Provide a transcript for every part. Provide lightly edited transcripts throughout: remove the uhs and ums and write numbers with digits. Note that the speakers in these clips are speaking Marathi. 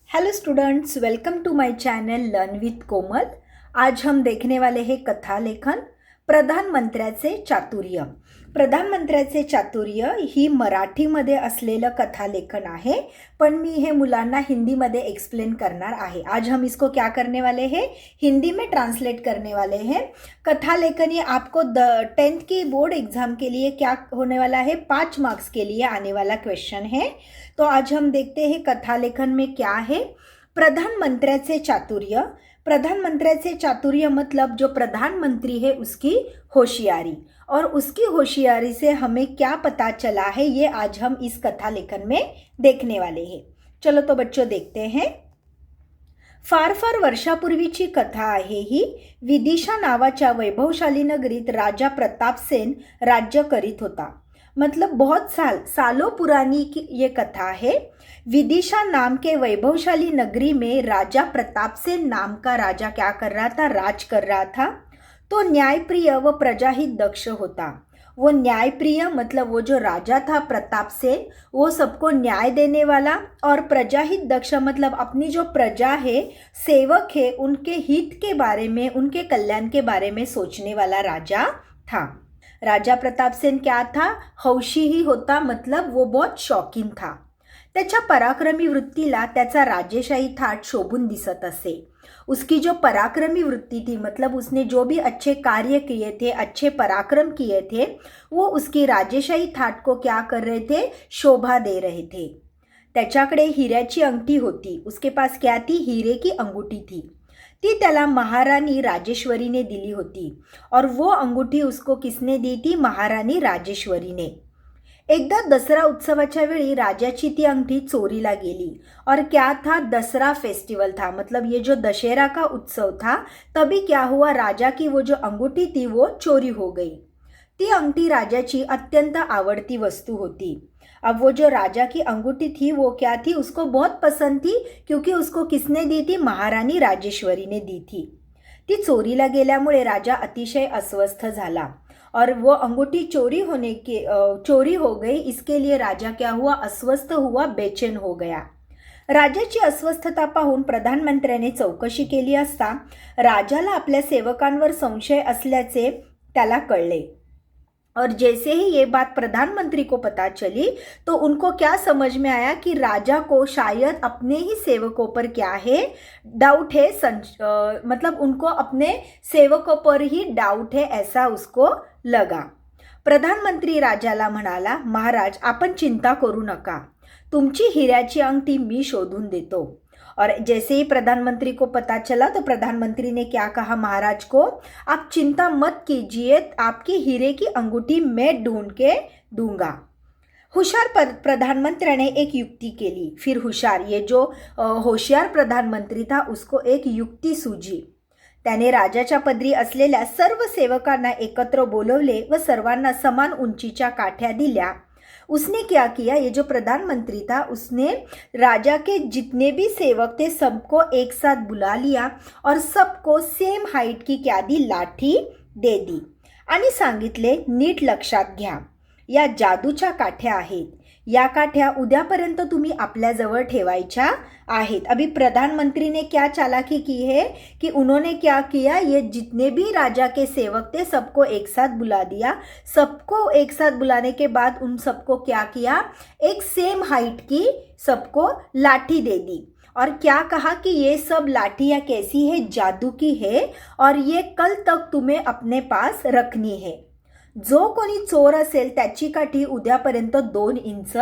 Hello students, welcome to my channel learn with Komal. आज हम देखने वाले हैं कथा लेखन प्रधानमंत्र्याचे चातुर्य। प्रधानमंत्र्याचे चातुर्य ही मराठीमध्ये असलेलं कथा लेखन आहे, पण मी हे मुलांना हिंदीमध्ये एक्सप्लेन करणार आहे। आज हम इसको क्या करने वाले हैं, हिंदी में ट्रांसलेट करने वाले हैं। कथा लेखन ये आपको 10th की बोर्ड एग्जाम के लिए क्या होने वाला है, 5 मार्क्स के लिए आने वाला क्वेश्चन है। तो आज हम देखते हैं कथा लेखन में क्या है। प्रधानमंत्र्याचे चातुर्य। प्रधानमंत्र्याचे चातुर्य मतलब जो प्रधानमंत्री है उसकी होशियारी, और उसकी होशियारी से हमें क्या पता चला है ये आज हम इस कथा लेखन में देखने वाले हैं। चलो तो बच्चों देखते हैं। फार फार वर्षापूर्वीची कथा आहे ही। विदिशा नावाच्या वैभवशाली नगरीत राजा प्रतापसेन राज्य करीत होता। मतलब बहुत सालों पुरानी की ये कथा है। विदिशा नाम के वैभवशाली नगरी में राजा प्रतापसेन नाम का राजा क्या कर रहा था, राज कर रहा था। तो न्यायप्रिय व प्रजाहित दक्ष होता। वो न्यायप्रिय मतलब वो जो राजा था प्रतापसेन, वो सबको न्याय देने वाला, और प्रजाहित दक्ष मतलब अपनी जो प्रजा है, सेवक है, उनके हित के बारे में, उनके कल्याण के बारे में सोचने वाला राजा था। राजा प्रतापसेन क्या था, हौशी ही होता, मतलब वो बहुत शौकीन था। त्याच्या पराक्रमी वृत्तीला त्याचा राजेशाही थाट शोभून दिसत असे। उसकी जो पराक्रमी वृत्ति थी मतलब उसने जो भी अच्छे कार्य किए थे, अच्छे पराक्रम किए थे, वो उसकी राजेशाही थाट को क्या कर रहे थे, शोभा दे रहे थे। त्याच्याकडे हिऱ्याची अंगठी होती। उसके पास क्या थी, हीरे की अंगूठी थी। ती त्याला महारानी राजेश्वरी ने दिली होती, और वो अंगूठी उसको किसने दी थी, महारानी राजेश्वरी ने। एकदा दसरा उत्सवाच्या वेळी राजाची ती अंगठी चोरीला गेली, और क्या था, दसरा फेस्टिवल था, मतलब ये जो दशहरा का उत्सव था, तभी क्या हुआ, राजा की वो जो अंगूठी थी वो चोरी हो गई। ती अंगठी राजाची अत्यंत आवडती वस्तु होती। अब वो जो राजा की अंगूठी थी वो क्या थी, उसको बहुत पसंद थी, क्योंकि उसको किसने दी थी, महारानी राजेश्वरी ने दी थी। ती चोरीला गेल्यामुळे राजा अतिशय अस्वस्थ झाला, और वो अंगूठी चोरी हो गई। इसके लिए राजा क्या हुआ, अस्वस्थ हुआ, बेचैन हो गया। राजाची अस्वस्थता पाहून प्रधानमंत्र्याने चौकशी केली असता राजाला आपल्या सेवकांवर संशय असल्याचे त्याला कळले। और जैसे ही ये बात प्रधानमंत्री को पता चली तो उनको क्या समझ में आया कि राजा को शायद अपने ही सेवकों पर क्या है, डाउट है। मतलब उनको अपने सेवकों पर ही डाउट है, ऐसा उसको लगा। प्रधानमंत्री राजाला म्हणाला, महाराज आपण चिंता करू नका, तुमची हिऱ्याची अंगठी मी शोधून देतो। और जैसे ही प्रधानमंत्री को पता चला तो प्रधानमंत्री ने क्या कहा महाराज को, आप चिंता मत कीजिए, आपकी हीरे की अंगूठी मैं ढूंढ के दूंगा। होशियार प्रधानमंत्र्याने एक युक्ति केली। फिर होशियार, ये जो होशियार प्रधानमंत्री था उसको एक युक्ति सूझी। त्याने राजाच्या पदरी असलेल्या सर्व सेवकांना एकत्र बोलवले व सर्वांना समान उंचीच्या काठ्या दिल्या। उसने क्या किया, ये जो प्रधानमंत्री था उसने राजा के जितने भी सेवक थे सबको एक साथ बुला लिया, और सबको सेम हाइट की क्या दी, लाठी दे दी, आणि सांगितले, नीट लक्षात घ्या, या जादूच्या काठ्या आहेत, या काठ्या उद्यापर्यंत तुम्ही आपल्याजवळ ठेवायच्या आहेत। अभी प्रधानमंत्री ने क्या चालाकी की है कि उन्होंने क्या किया, ये जितने भी राजा के सेवक थे सबको एक साथ बुला दिया। सबको एक साथ बुलाने के बाद उन सबको क्या किया, एक सेम हाइट की सबको लाठी दे दी, और क्या कहा कि ये सब लाठियाँ कैसी है, जादू की है, और ये कल तक तुम्हें अपने पास रखनी है। जो कोणी चोर असेल त्याची काठी उद्यापर्यंत 2 इंच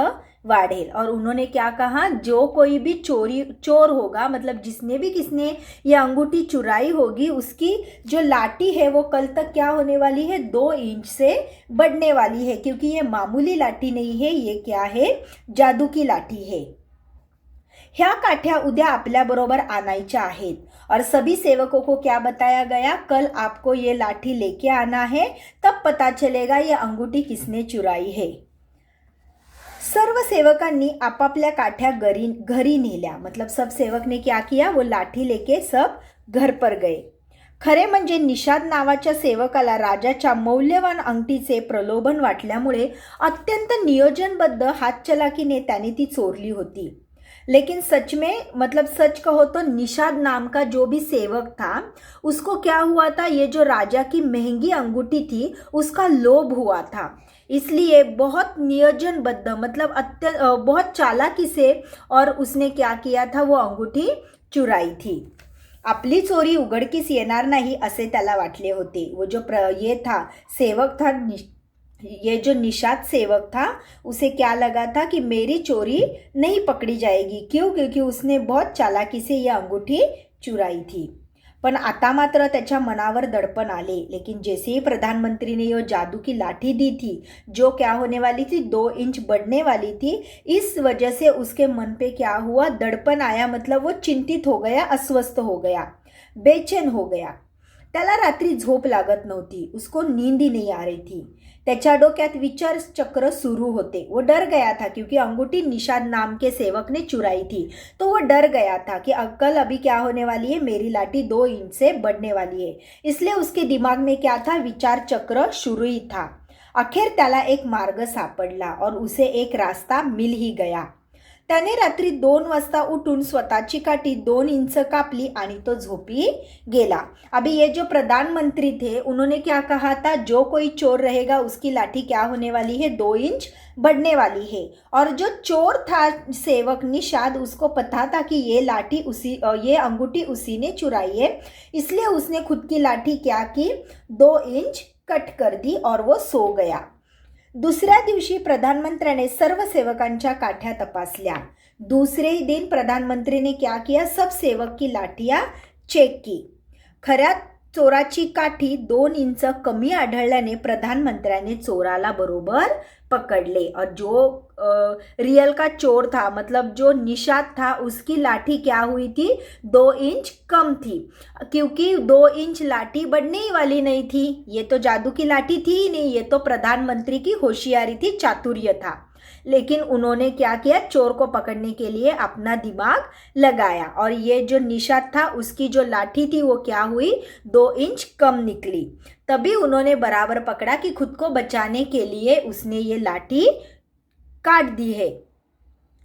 वाढेल। और उन्होंने क्या कहा, जो कोई भी चोर होगा, मतलब किसने ये अंगूठी चुराई होगी, उसकी जो लाठी है वो कल तक क्या होने वाली है, 2 इंच से बढ़ने वाली है, क्योंकि ये मामूली लाठी नहीं है, ये क्या है, जादू की लाठी है। ह्या काठ्या उद्या आपल्या बरोबर आणायच्या आहेत। और सभी सेवकों को क्या बताया गया, कल आपको ये लाठी लेके आना है, तब पता चलेगा ये अंगूठी किसने चुराई है। सर्व सेवकांनी आपापल्या काठ्या घरी नेल्या, मतलब सब सेवक ने क्या किया, वो लाठी लेके सब घर पर गए। खरे म्हणजे निषाद नावाच्या सेवकाला राजाच्या मौल्यवान अंगठीचे प्रलोभन वाटल्यामुळे अत्यंत नियोजनबद्ध हातचलाकीने त्याने ती चोरली होती। लेकिन सच में मतलब सच कहो तो निषाद नाम का जो भी सेवक था उसको क्या हुआ था, ये जो राजा की महंगी अंगूठी थी उसका लोभ हुआ था। इसलिए बहुत नियोजनबद्ध मतलब बहुत चालाकी से और उसने क्या किया था, वो अंगूठी चुराई थी। आपली चोरी उघडकीस येणार नाही असे त्याला वाटले होते। वो जो ये था सेवक था, ये जो निषाद सेवक था उसे क्या लगा था कि मेरी चोरी नहीं पकड़ी जाएगी। क्यों? क्योंकि उसने बहुत चालाकी से ये अंगूठी चुराई थी। पण आता मात्र त्याच्या मनावर दडपण आले। लेकिन जैसे ही प्रधानमंत्री ने ये जादू की लाठी दी थी जो क्या होने वाली थी, 2 इंच बढ़ने वाली थी, इस वजह से उसके मन पे क्या हुआ, दडपण आया। मतलब वो चिंतित हो गया, अस्वस्थ हो गया, बेचैन हो गया। त्याला रात्री झोप लागत नव्हती, उसको नींद ही नहीं आ रही थी। त्याच्या डोक्यात विचार चक्र सुरू होते। वो डर गया था क्योंकि अंगूठी निषाद नाम के सेवक ने चुराई थी, तो वो डर गया था कि कल अभी क्या होने वाली है, मेरी लाठी 2 इंच से बढ़ने वाली है। इसलिए उसके दिमाग में क्या था, विचार चक्र शुरू ही था। अखेर त्याला एक मार्ग सापडला और उसे एक रास्ता मिल ही गया। त्याने रात्री 2 वाजता उठून स्वतःची काठी 2 इंच कापली आणि तो झोपी गेला। अभी ये जो प्रधानमंत्री थे उन्होंने क्या कहा था, जो कोई चोर रहेगा उसकी लाठी क्या होने वाली है, 2 इंच बढ़ने वाली है। और जो चोर था सेवक निषाद, उसको पता था कि ये अंगूठी उसी ने चुराई है, इसलिए उसने खुद की लाठी क्या की, 2 इंच कट कर दी और वो सो गया। दुसऱ्या दिवशी प्रधानमंत्र्याने सर्व सेवकांच्या काठ्या तपासल्या। दूसरे ही दिन प्रधानमंत्री ने क्या किया, सब सेवक की लाठियां चेक की। खऱ्या चोराची काठी 2 इंच कमी आढळल्याने प्रधानमंत्र्याने चोराला बरोबर पकड़ले। और जो रियल का चोर था मतलब जो निषाद था, उसकी लाठी क्या हुई थी, 2 इंच कम थी। क्योंकि 2 इंच लाठी बढ़ने ही वाली नहीं थी, ये तो जादू की लाठी थी ही नहीं, ये तो प्रधानमंत्री की होशियारी थी, चातुर्य था। लेकिन उन्होंने क्या किया, चोर को पकड़ने के लिए अपना दिमाग लगाया और ये जो निषाद था उसकी जो लाठी थी वो क्या हुई, 2 इंच कम निकली। तभी उन्होंने बराबर पकड़ा कि खुद को बचाने के लिए उसने ये लाठी काट दी है।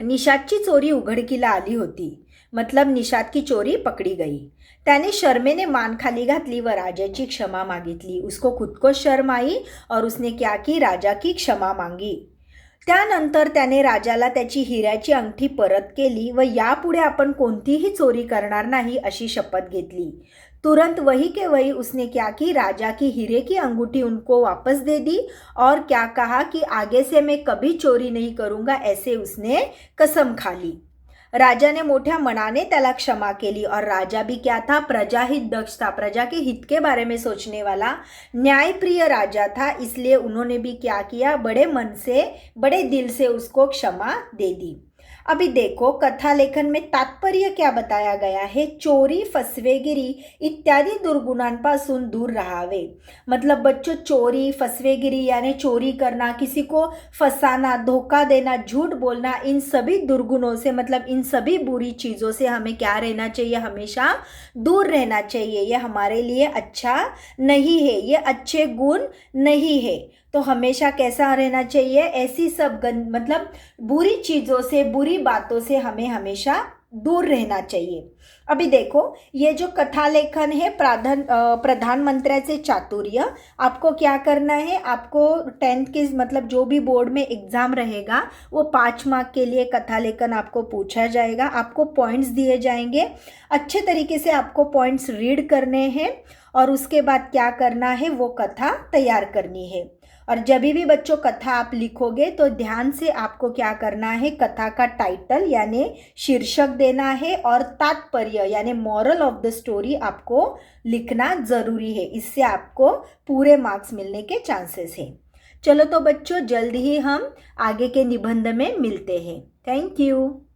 निषादची चोरी उघडकीला आली होती, मतलब निषाद की चोरी पकड़ी गई। त्याने शर्मेने मान खाली घातली व राजाची क्षमा मागितली। उसको खुद को शर्म आई और उसने क्या की, राजा की क्षमा मांगी। त्यानंतर त्याने राजाला त्याची हिऱ्याची अंगठी परत केली व यापुढे आपण कोणतीही चोरी करणार नाही अशी शपथ घेतली। तुरंत वही के वही उसने क्या की, राजा की हीरे की अंगूठी उनको वापस दे दी और क्या कहा कि आगे से मैं कभी चोरी नहीं करूँगा, ऐसे उसने कसम खा ली। राजा ने मोठ्या मनाने त्याला क्षमा केली और राजा भी क्या था, प्रजाहित दक्ष था, प्रजा के हित के बारे में सोचने वाला न्यायप्रिय राजा था। इसलिए उन्होंने भी क्या किया, बड़े मन से बड़े दिल से उसको क्षमा दे दी। अभी देखो कथा लेखन में तात्पर्य क्या बताया गया है, चोरी फसवेगिरी इत्यादि दुर्गुणांपासून दूर रहावे। मतलब बच्चों, चोरी फसवेगिरी यानी चोरी करना, किसी को फंसाना, धोखा देना, झूठ बोलना, इन सभी दुर्गुणों से मतलब इन सभी बुरी चीज़ों से हमें क्या रहना चाहिए, हमेशा दूर रहना चाहिए। ये हमारे लिए अच्छा नहीं है, ये अच्छे गुण नहीं है। तो हमेशा कैसा रहना चाहिए, ऐसी सब मतलब बुरी चीज़ों से, बुरी बातों से हमें हमेशा दूर रहना चाहिए। अभी देखो ये जो कथा लेखन है प्रधानमंत्र्याचे चातुर्य, आपको क्या करना है, आपको 10th के मतलब जो भी बोर्ड में एग्जाम रहेगा वो 5 मार्क के लिए कथा लेखन आपको पूछा जाएगा। आपको पॉइंट्स दिए जाएंगे, अच्छे तरीके से आपको पॉइंट्स रीड करने हैं और उसके बाद क्या करना है, वो कथा तैयार करनी है। और जब भी बच्चों कथा आप लिखोगे तो ध्यान से आपको क्या करना है, कथा का टाइटल यानी शीर्षक देना है और तात्पर्य यानी मॉरल ऑफ द स्टोरी आपको लिखना ज़रूरी है। इससे आपको पूरे मार्क्स मिलने के चांसेस हैं। चलो तो बच्चों, जल्द ही हम आगे के निबंध में मिलते हैं। Thank you.